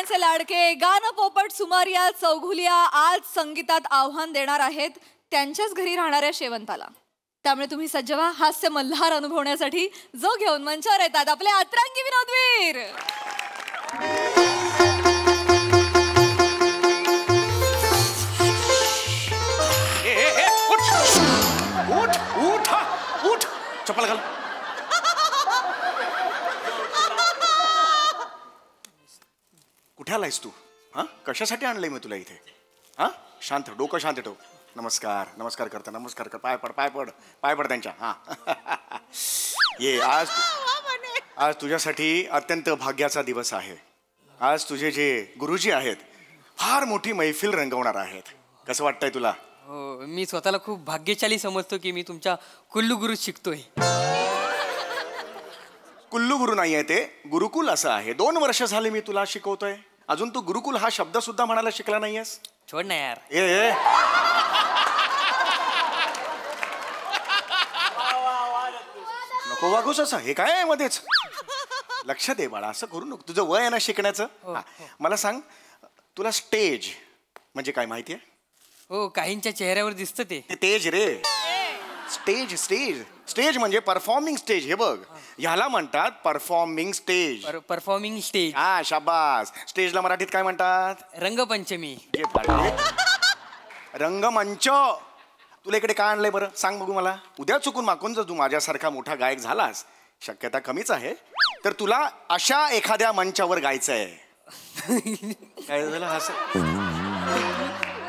सगळ्यांचे लाडके गाणं पोपट सुमारिया चौघुलिया आज संगीतात आव्हान देणार आहेत त्यांच्याच घरी राहणाऱ्या शेवंताला. त्यामुळे तुम्ही सज्ज व्हा हास्य मल्हार अनुभवण्यासाठी जो घेऊन मंचावर येतात आपले अतरंगी विनोदवीर. उठ चप्पल घाल. कुठे आलायस तू? हा कशासाठी आणलंय मी तुला इथे? हा शांत डोकं शांत ठेव. नमस्कार नमस्कार करता नमस्कार कर. पाय पड त्यांच्या. हा ये आज तुझ्यासाठी अत्यंत भाग्याचा दिवस आहे. आज तुझे जे गुरुजी आहेत फार मोठी मैफिल रंगवणार आहेत. कसं वाटतंय तुला? हो, मी स्वतःला खूप भाग्यशाली समजतो की मी तुमच्या कुल्लू गुरु शिकतोय. कुल्लू गुरु नाही आहे ते, गुरुकुल असं आहे. 2 वर्ष झाले मी तुला शिकवतोय. अजून तू गुरुकुल हा शब्द सुद्धा म्हणायला शिकला नाहीयेस. छोड ना यार. ए नको वागूस असं. हे काय आहे मध्येच? लक्ष दे बाळा, असं करू नको. तुझं वय आहे ना शिकण्याचं. मला सांग, तुला स्टेज म्हणजे काय माहितीये? हो, काहींच्या चेहऱ्यावर दिसतं ते तेज रे. स्टेज स्टेज स्टेज म्हणजे परफॉर्मिंग स्टेज. हे बघ, ह्याला म्हणतात परफॉर्मिंग स्टेज. Performing stage. हा शाबास. स्टेजला मराठीत काय म्हणतात? रंगपंचमी. रंगमंच. तुला इकडे काय आणलंय बरं सांग बघू मला. उद्या चुकून मागून जर तू माझ्यासारखा मोठा गायक झालास, शक्यता कमीच आहे, तर तुला अशा एखाद्या मंचावर गायचंय. काय झालं असं?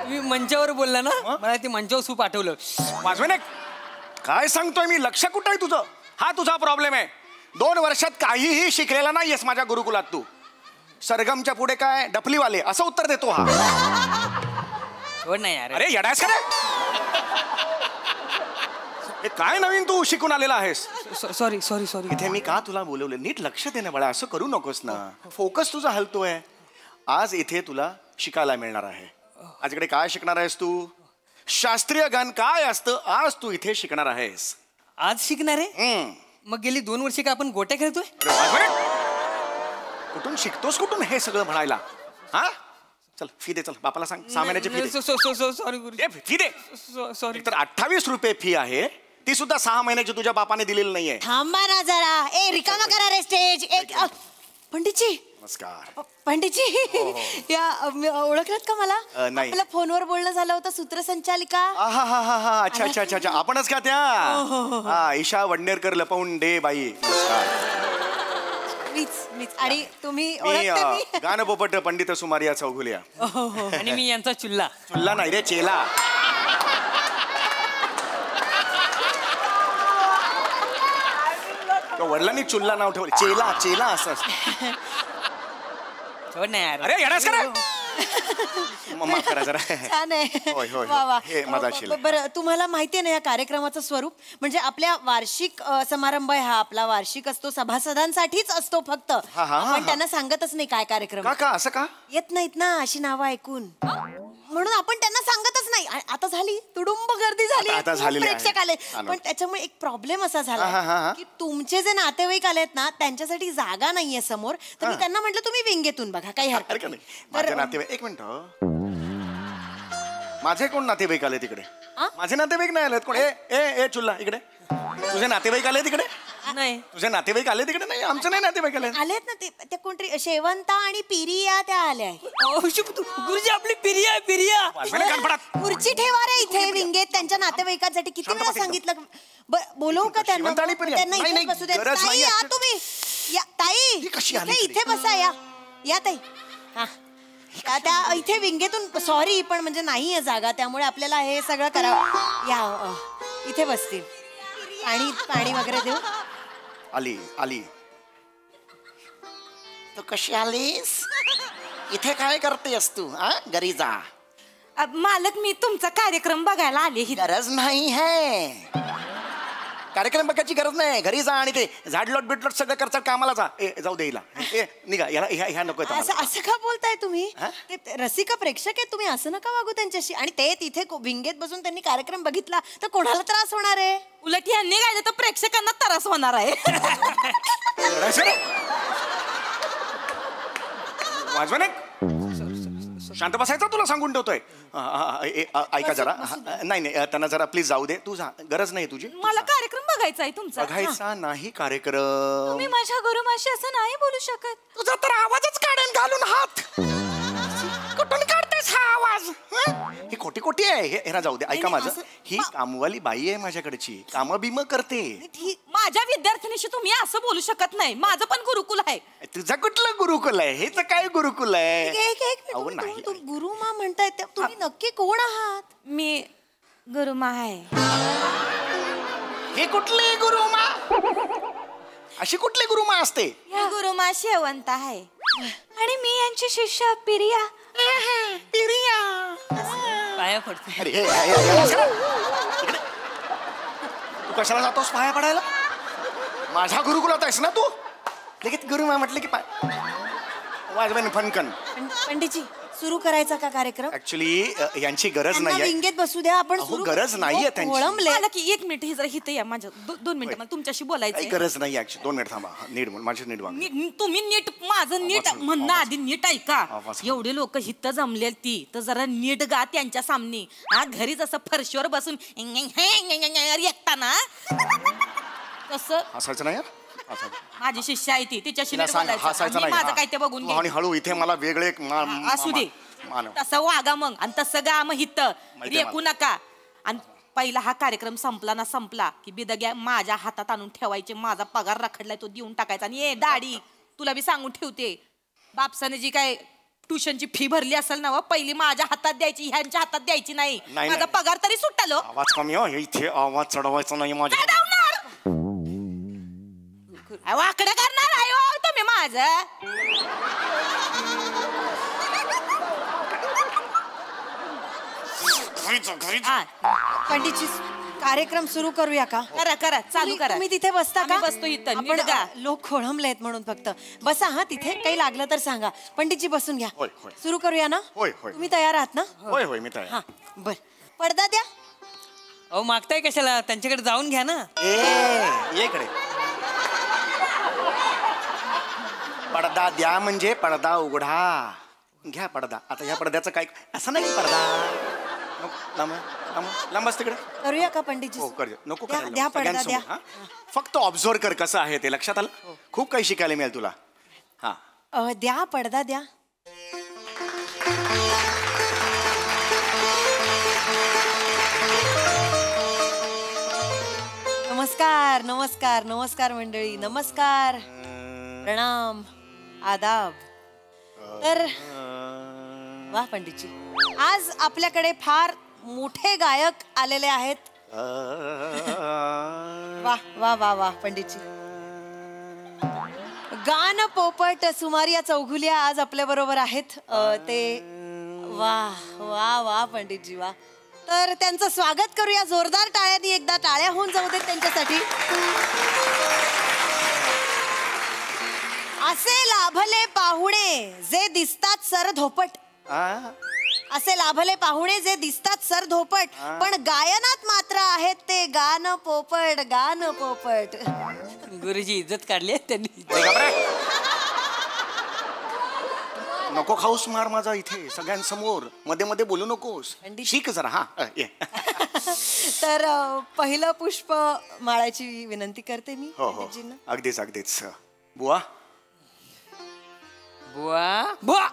मी मंचावर बोलला ना, मला ते मंचावर सूप आठवलं. वाजवेने काय सांगतोय मी? लक्ष कुठं आहे तुझं? हा तुझा प्रॉब्लेम आहे. 2 वर्षात काहीही शिकलेला नाहीयेस माझ्या गुरुकुलात तू. सरगमच्या पुढे काय डफलीवाले असं उत्तर देतो हा. छोड ना यार. अरे येडायस का रे? हे काय नवीन तू शिकून आलेला आहेस? Sorry sorry sorry. इथे मी का तुला बोलवलं? नीट लक्ष दे ना बाळा. असं करू नकोस ना. फोकस तुझा हलतोय. आज इथे तुला शिकायला मिळणार आहे. आज इकडे काय शिकणार आहेस तू? शास्त्रीय गान काय असतं आज तू इथे शिकणार आहेस. आज शिकणार आहे? मग गेली 2 वर्षे का आपण गोट्या खेळतोय? कुठून शिकतोस कुठून हे सगळं म्हणायला? हा चल फी दे. चल बापाला सांग 6 महिन्याची फी दे. सॉरी गुरु. फी दे. सॉरी. तर 28 रुपये फी आहे. ती सुद्धा 6 महिन्याची तुझ्या बापाने दिलेली नाहीये. थांबा ना जरा. ए रिकामा करा रे स्टेज. एक पंडितजी. नमस्कार पंडितजी. या ओळखलात का मला? नाही. आपल्या फोनवर बोलणं झालं होतं सूत्रसंचालिका. हा अच्छा अच्छा अच्छा अच्छा. आपणच का त्या? हा ईशा वडनेरकर लपवून दे बाई. मीच. आणि तुम्ही मी गाणं पोपट पंडित सुमारिया चौघुलिया. आणि मी यांचा चुल्ला. चुल्ला नाही रे, चेला. वडिलांनी चुल्ला नाव ठेवलं. चेला चेला असं. छोड ना यार. अरे येडास का रे? माफ करा जरा. छान आहे. होय होय. वा वा. हे माझा शिला. बरं, तुम्हाला माहिती आहे ना या कार्यक्रमाचं स्वरूप? म्हणजे आपल्या वार्षिक समारंभ आहे हा. आपला वार्षिक असतो, सभासदांसाठीच असतो फक्त. आपण त्यांना सांगतच नाही काय कार्यक्रम. का असं का? येत नाहीत ना अशी नावं ऐकून, म्हणून आपण त्यांना सांगतच नाही. आता झाली तुडुंब गर्दी झाली, प्रेक्षक आले. पण त्याच्यामुळे एक प्रॉब्लेम असा झाला की तुमचे जे नातेवाईक आलेत ना त्यांच्यासाठी जागा नाहीये समोर. तर मी त्यांना म्हटलं तुम्ही विंगेतून बघा, काही हरकत नाही. माझे नातेवाईक. एक मिनिट. माझे कोण नातेवाईक आले तिकडे? माझे नातेवाईक नाही आलेत कोण? ए चुल्ला इकडे. तुझे नातेवाईक आले तिकडे? नाही. तुझे नातेवाईक आले तिकडे? नाही, आमचे नाही नातेवाईक आलेत ना. ते कोणतरी शेवंता आणि पिरिया त्या आल्या. गुरुजी आपली पिरिया. खुर्ची ठेवा रे इथे विंगेत त्यांच्या नातेवाईकांसाठी. किती वेळा सांगितलं. बोलवू का त्यांना? त्यांना इथे बसू दे. ताई या तुम्ही. ताई इथे बसा. या ताई. हा त्या इथे विंगेतून. सॉरी पण म्हणजे नाहीये जागा, त्यामुळे आपल्याला हे सगळं करावं. या इथे बसतील. पाणी वगैरे देऊ. आली तू कशी आलीस? इथे काय करतेस तू? घरी जा. मालक मी तुमचा कार्यक्रम बघायला आले. गरज नाही है. कार्यक्रम बघायची गरज नाही. घरी जा आणि ते झाडलोट बिडलोट सगळं करतात कामाला जा. जाऊ दे हिला. निघा. ह्या नको. असं का बोलताय तुम्ही? ते रसिका प्रेक्षक आहेत, तुम्ही असं नका वागू त्यांच्याशी. आणि ते तिथे विंगेत बसून त्यांनी कार्यक्रम बघितला तर कोणाला त्रास होणार आहे? उलट यांनी गायलं तर प्रेक्षकांना त्रास होणार आहे. वाजवा ना. शांत बसायचं तुला सांगून ठेवतोय. ऐका जरा. नाही नाही त्यांना जरा प्लीज जाऊ दे. तू जा, गरज नाही तुझी. मला कार्यक्रम बघायचा आहे तुमचा. बघायचा नाही कार्यक्रम. तुम्ही माझ्या गुरुमाशी असं नाही बोलू शकत. तुझा तर आवाजच काढेन घालून हात. कुठून काढतेस हा आवाज? ही खोटी खोटी आहे. हे ना जाऊ दे. ऐका माझं. ही कामवाली बाई आहे माझ्याकडची. काम बिम करते. माझ्या विद्यार्थिनीशी तुम्ही असं बोलू शकत नाही. माझं पण गुरुकुल आहे. तुझं कुठलं गुरुकुल आहे? हे तर काय गुरुकुल आहे? अहो नाही, गुरुमा म्हणताय तुम्ही नक्की कोण आहात? मी गुरुमा आहे. हे कुठली गुरुमा? अशी कुठली गुरुमा असते? गुरुमा शेवंत आहे आणि मी यांची शिष्य पिरिया. पिरिया पाया पडते. अरे तू कशाला जातोस पाया पडायला? माझ्या गुरुकुलात आहेस ना तू? लगेच गुरुमा म्हटलं की पाय वाजवेन फनकन. पंडितजी सुरू करायचा का कार्यक्रम? ऍक्च्युली यांची गरज नाहीये. विंगेत बसू द्या आपण. गरज नाहीये त्यांची. मला की 1 मिनिट हे जरा हित या माझ्या 2 मिनिटं मला तुमच्याशी बोलायचं. गरज नाही ऍक्च्युली. 2 मिनिट थांबा. नीट माझी नीट वाग. तुम्ही नीट माझं नीट म्हणणं आधी नीट ऐका. एवढे लोक हित जमले ती तर जरा नीट गा त्यांच्या सामने. घरी जसं फरशीवर बसून एकटा ना तसं हसायचं नाही. माझी शिष्य आहे ती तिच्याशी हसायचं नाही. माझं काय ते बघून घे. आणि हळू इथे मला वेगळे असू दे. तसं वागा मग आणि तसं गा मग हित रेकू नका. आणि पहिला हा कार्यक्रम संपला ना संपला की बिदग्या माझ्या हातात आणून ठेवायचे. माझा पगार रखडलाय तो देऊन टाकायचा. आणि दाढी तुला बी सांगून ठेवते बापसाने जी काय ट्युशनची फी भरली असेल ना पहिली माझ्या हातात द्यायची ह्यांच्या हातात द्यायची नाही. माझा पगार तरी सुटालो. आवाज कमी हो. इथे आवाज चढवायचा नाही माझ्या. वाकडं करणार आहे हो तुम्ही माझं. पंडितजी कार्यक्रम सुरू करूया का? करा करा चालू करा. तुम्ही तिथे बसता का? बसतो इथं. आपण लोक खोळंबलेत म्हणून फक्त बसा. हा तिथे काही लागलं तर सांगा. पंडितजी बसून घ्या. सुरू करूया ना? तुम्ही तयार आहात ना? होय होय मी तयार. हा बर. पडदा द्या. अहो मागताय कशाला? त्यांच्याकडे जाऊन घ्या ना. ये इकडे. पडदा द्या म्हणजे पडदा उघडा. घ्या पडदा. आता ह्या पडद्याचं काय असं नाही पडदा. लांब तिकडे. करूया का पंडितजी? हो कर. नको द्या पडदा द्या. फक्त ऑब्झर्व कर कसं आहे ते. लक्षात आलं? खूप काही शिकायला मिळेल तुला. हा द्या पडदा द्या. नमस्कार नमस्कार नमस्कार मंडळी. नमस्कार प्रणाम आदाब. तर वा पंडितजी आज आपल्याकडे फार मोठे गायक आलेले आहेत. वा वा वा वा पंडितजी. गान पोपट सुमारिया चौघुलिया आज आपल्या बरोबर आहेत. ते वा वा वा पंडितजी वा. तर त्यांचं स्वागत करूया जोरदार टाळ्यांनी. एकदा टाळ्या होऊन जाऊ देत त्यांच्यासाठी. असे लाभले पाहुणे जे दिसतात सर धोपट. असे लाभले पाहुणे जे दिसतात सर धोपट पण गायनात मात्र आहेत ते गान पोपट. गान पोपट. गुरुजी इज्जत काढली त्यांनी. नको खाऊस मार माझा इथे सगळ्यांसमोर. मध्ये मध्ये बोलू नकोस. शिक जरा. हा तर पहिलं पुष्प माळाची विनंती करते मी. हो अगदीच अगदीच. बुवा बुवा बुवा.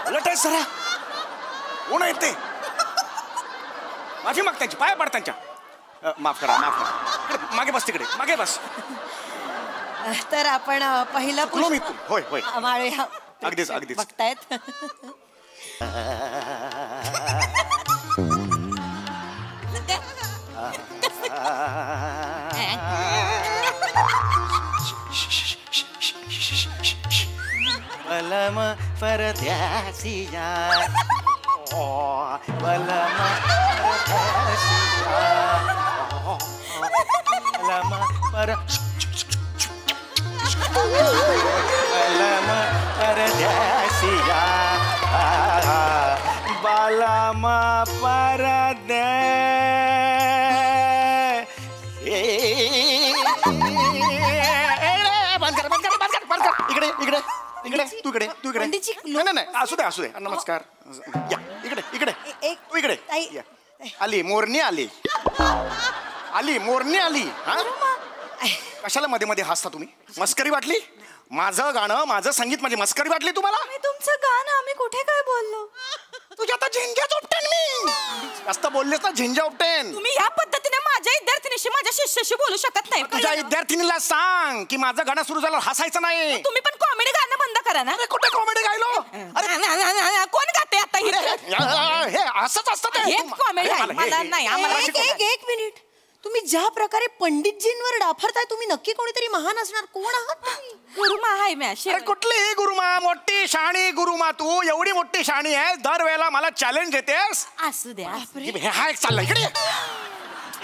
उलट जरा कोण आहेत ते? माफी माग त्यांची. पाया पड त्यांच्या. माफ करा माफ करा. मागे बस तिकडे. मागे बस. तर आपण पहिलं पुष्प होय होय माळूया. अगदीच अगदीच. बघतायत. बलम परद्यासिया बलम परद्यासिया बलम पर बलम परद्यासिया बलम परदे इकडे तू इकडे पंडितजी, नाही नाही असू दे नमस्कार या इकडे तू इकडे ताई. या. आली मोरणी आली हा कशाला मध्ये मध्ये हसता तुम्ही मस्करी वाटली माझं गाणं माझं संगीत माझी मस्करी वाटली तुम्हाला तुमचं गाणं आम्ही कुठे काय बोललो तुझ्या आता झिंग्याच उपटेन मी जास्त बोललेस ना झिंजा उपटेन तुम्ही या पद्धतीने माझ्या विद्यार्थिनीशी माझ्या शिष्याशी बोलू शकत नाही तुझ्या विद्यार्थिनीला सांग की माझं गाणं सुरू झालं हसायचं नाही तुम्ही पण कॉमेडी गाणं बंद करा ना अरे कुठे कॉमेडी गायलो कोण गाते आता हे असंच असतं ते. हे comedy आहे. मला नाही, आम्हाला एक मिनिट तुम्ही ज्या प्रकारे पंडितजींवर डाफरताय तुम्ही नक्की कोणीतरी महान असणार कोण आहात तुम्ही गुरुमा आहे मी अरे कुठली गुरुमा मोठी शाणी गुरुमा तू एवढी मोठी शाणी आहे दरवेळेला मला चॅलेंज देतेस असू द्या हे हा एक चालला इकडे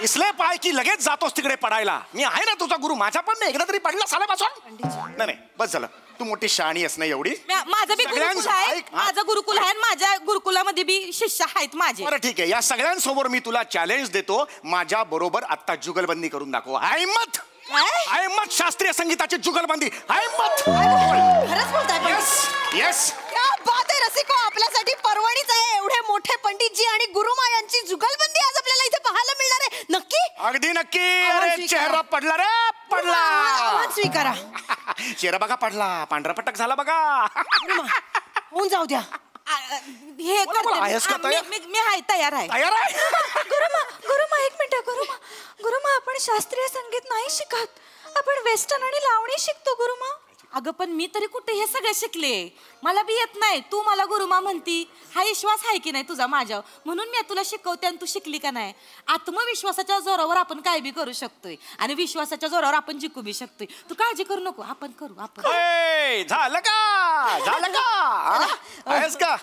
इसले पाय की लगेच जातोस तिकडे पडायला मी आहे ना तुझा गुरु माझा पण नाही एकदा तरी पडला सालापासून नाही बस झालं तू मोठी शाणी असं नाही एवढी माझं बी गुरुकुल आहे माझं गुरुकुल आहे आणि माझ्या गुरुकुलामध्ये बी शिष्य आहेत माझे बरं ठीक आहे या सगळ्यांसमोर मी तुला चॅलेंज देतो माझ्या बरोबर आता जुगलबंदी करून दाखव हिम्मत शास्त्रीय संगीताची जुगलबंदी हिम्मत खरंच बोलताय येस क्या बात आहे रसिको आपल्यासाठी पर्वणीच आहे एवढे मोठे पंडितजी आणि गुरुमा यांची जुगलबंदी आज आपल्याला इथे पाहायला मिळणार आहे नक्की अगदी नक्की अरे चेहरा पडला रे पडला आव्हान स्वीकारा चेहरा बघा पडला पांढरा पटक झाला बघा होऊन जाऊ द्या हे आहेस का तयार? मी आहे तयार आहे तयार आहे गुरुमा एक मिनिट गुरुमा आपण शास्त्रीय संगीत नाही शिकत आपण वेस्टर्न आणि लावणी शिकतो गुरुमा अगं पण मी तरी कुठे हे सगळं शिकले मला बी येत नाही तू मला गुरुमा म्हणती हा विश्वास आहे की नाही तुझा माझ्यावर म्हणून मी तुला शिकवते आणि तू शिकली का नाही आत्मविश्वासाच्या जोरावर आपण काय बी करू शकतोय आणि विश्वासाच्या जोरावर आपण जिंकू बी शकतोय तू काळजी करू नको आपण करू आपण झालं का आहेस का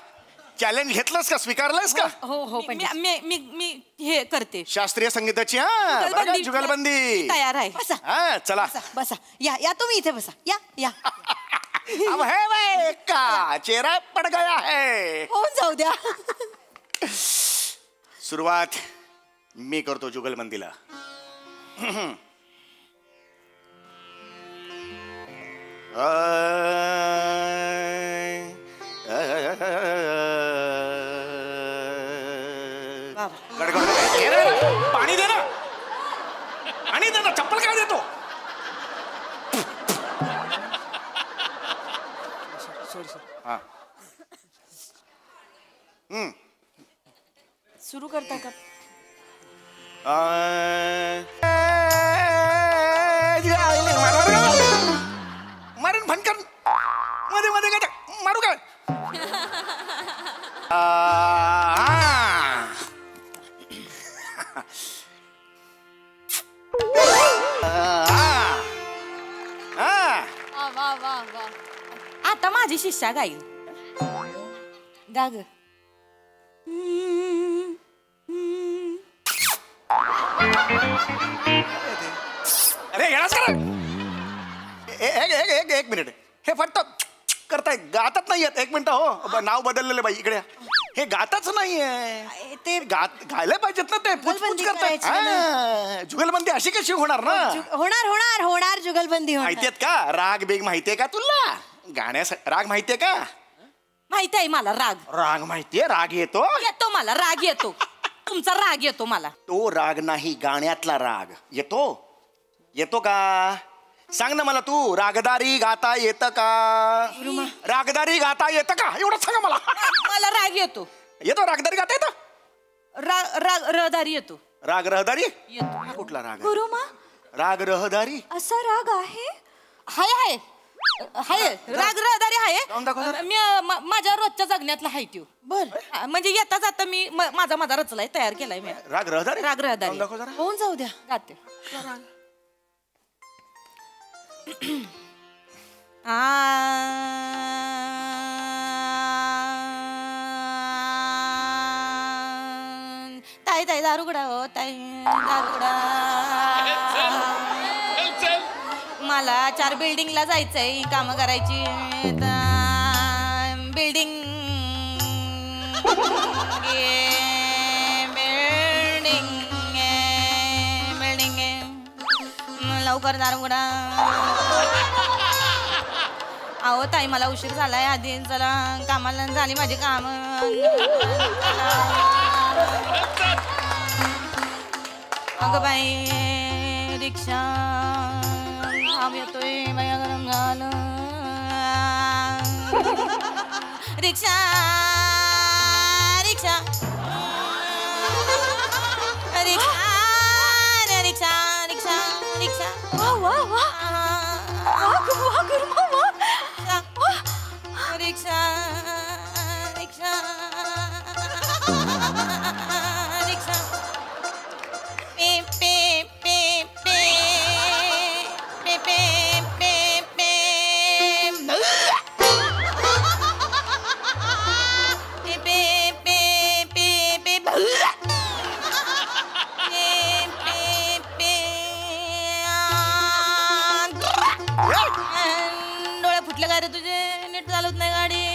चॅलेंज घेतलंस का स्वीकारलंस का हो मी हे करते शास्त्रीय संगीताची जुगलबंदी तयार आहे चला बसा या तुम्ही इथे बसा या अब है वे का चेहरा पड़ गया है होऊन जाऊ द्या सुरुवात मी करतो जुगलबंदीला पाणी दे ना चप्पल काय देतो सुरू करता का मारून भनकर मध्ये काय मारू काय आता माझी शिष्या गाईल गाग अरे एक मिनिट हे फक्त करताय गातच नाहीयेत एक मिनिट हो नाव बदललेलं बाई इकडे हे गातच नाहीये ते गायला पाहिजेत ना ते पुचपुच करताय जुगलबंदी अशी कशी होणार ना होणार जुगलबंदी होणार माहितीयेत का राग बेग माहितीये का तुला गाण्यासाठी राग माहितीये का माहिती आहे मला राग माहितीये राग येतो मला राग येतो तुमचा राग येतो मला तो राग नाही गाण्यातला राग येतो का सांग ना मला तू रागदारी गाता येतं का रागदारी गाता येतं का एवढं सांगा मला राग येतो रागदारी गाता येतं रहदारी येतो राग रहदारी येतो कुठला राग गुरुमा राग रहदारी असा राग आहे हाय राग रहदारी जाऊन दाखव आहे मी माझ्या रोजच्या जगण्यातला आहे त्यो बर म्हणजे येता जाता मी माझा रचलाय तयार केलाय मी राग रहदारी राग रहदारी जाऊन दाखव जरा होऊन जाऊ द्या गाते ताई दारुगडा हो ताई दारुगडा मला 4 बिल्डिंगला जायचंय काम करायची बिल्डिंग लवकर दारुगडा अहो ताई मला उशीर झालाय आधी चला कामाला झाली माझी काम अगं बाई रिक्षा आम येतोय बाया गरम झालं रिक्षा रिक्षा रिक्षा रिक्षा रिक्षा रिक्षा वा वा वा वा गुरुमा वा रिक्षा रिक्षा रिक्षा पे पे पे पे पे पे पे डोळे फुटले काय रे तुझे नीट चालत नाही गाडी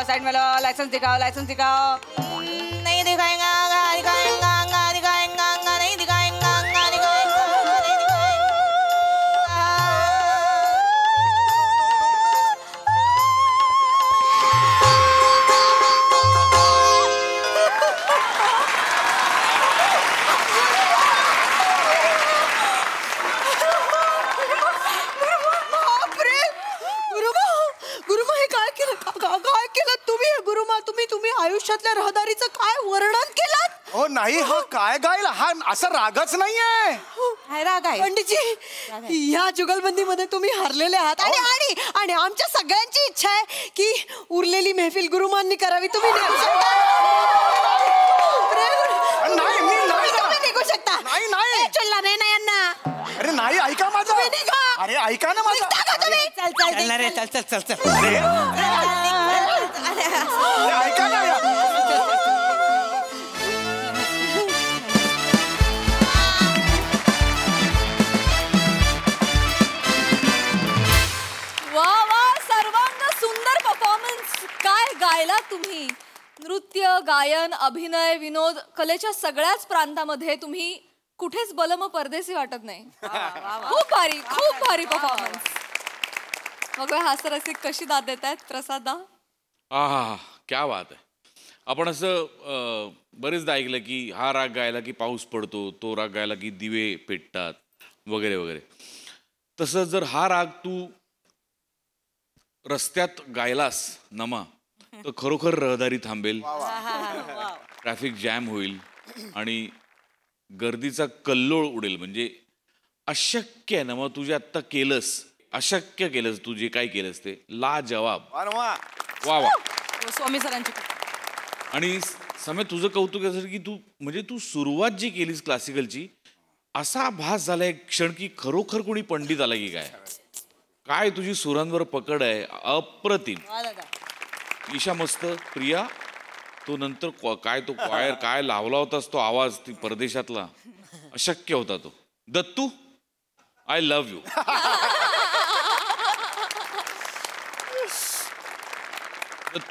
साइड में लो लाइसेंस दिखाओ नहीं दिखाएगा नहीं दिखाएगा आयुष्यातल्या रहदारीचं काय वर्णन केलं हो नाही हा काय गायला हा असा रागच नाहीये राग आहे पंडितजी या जुगलबंदीमध्ये तुम्ही हरलेले आहात आणि आमच्या सगळ्यांची इच्छा आहे की उरलेली महफिल गुरुमांनी करावी तुम्ही निघू शकता नाही चलला नाही यांना अरे नाही ऐका माझं अरे ऐका ना माझं चल ऐका ना वा वा सर्वांग सुंदर परफॉर्मन्स काय गायला तुम्ही नृत्य गायन अभिनय विनोद कलेच्या सगळ्याच प्रांतामध्ये तुम्ही कुठेच बलम परदेसी वाटत नाही खूप भारी परफॉर्मन्स मग हास्यरसिक कशी दाद देत आहेत प्रसादा आहा क्या बात आहे आपण असं बरेचदा ऐकलं की हा राग गायला की पाऊस पडतो तो राग गायला की दिवे पेटतात वगैरे वगैरे तसं जर हा राग तू रस्त्यात गायलास नमा तर खरोखर रहदारी थांबेल ट्रॅफिक जॅम होईल आणि गर्दीचा कल्लोळ उडेल म्हणजे अशक्य आहे ना मग तुझे आत्ता केलंस अशक्य केलंस तू जे काय केलंस ते लाजवाब वा वा स्वामी सरांची आणि समय तुझं कौतुक यासाठी की तू म्हणजे तू सुरुवात जी केलीस क्लासिकलची असा भास झाला एक क्षण की खरोखर कोणी पंडित आला की काय तुझी सुरांवर पकड आहे अप्रतिम ईशा मस्त प्रिया तो नंतर काय तो क्वायर काय लावला होतास तो आवाज ती परदेशातला अशक्य होता तो दत्तू आय लव्ह यू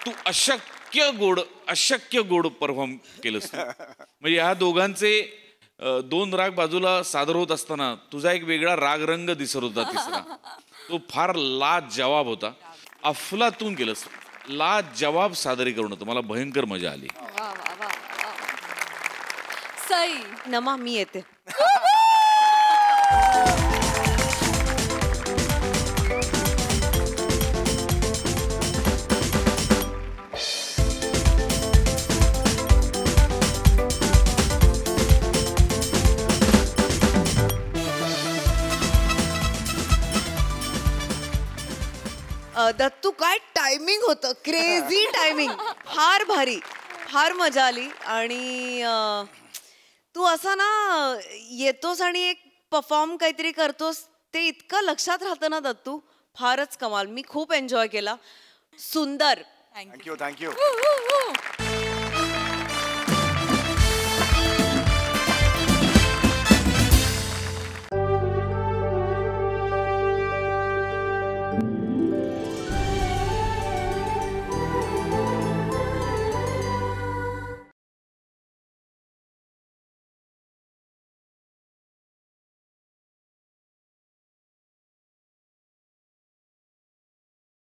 तू अशक्य गोड परफॉर्म केलंस तू म्हणजे ह्या दोघांचे दोन राग बाजूला सादर होत असताना तुझा एक वेगळा रागरंग दिसत होता तिसरा तो फार लाजवाब होता अफलातून केलंस लाजवाब सादरीकरण होतं मला भयंकर मजा आली सई नमा मी येते दत्तू काय टायमिंग होतं, क्रेझी टायमिंग, फार भारी, फार मजा आली. आणि तू असा ना येतोस आणि एक परफॉर्म काहीतरी करतोस, ते इतकं लक्षात राहतं ना दत्तू, फारच कमाल. मी खूप एन्जॉय केला. सुंदर. थँक्यू.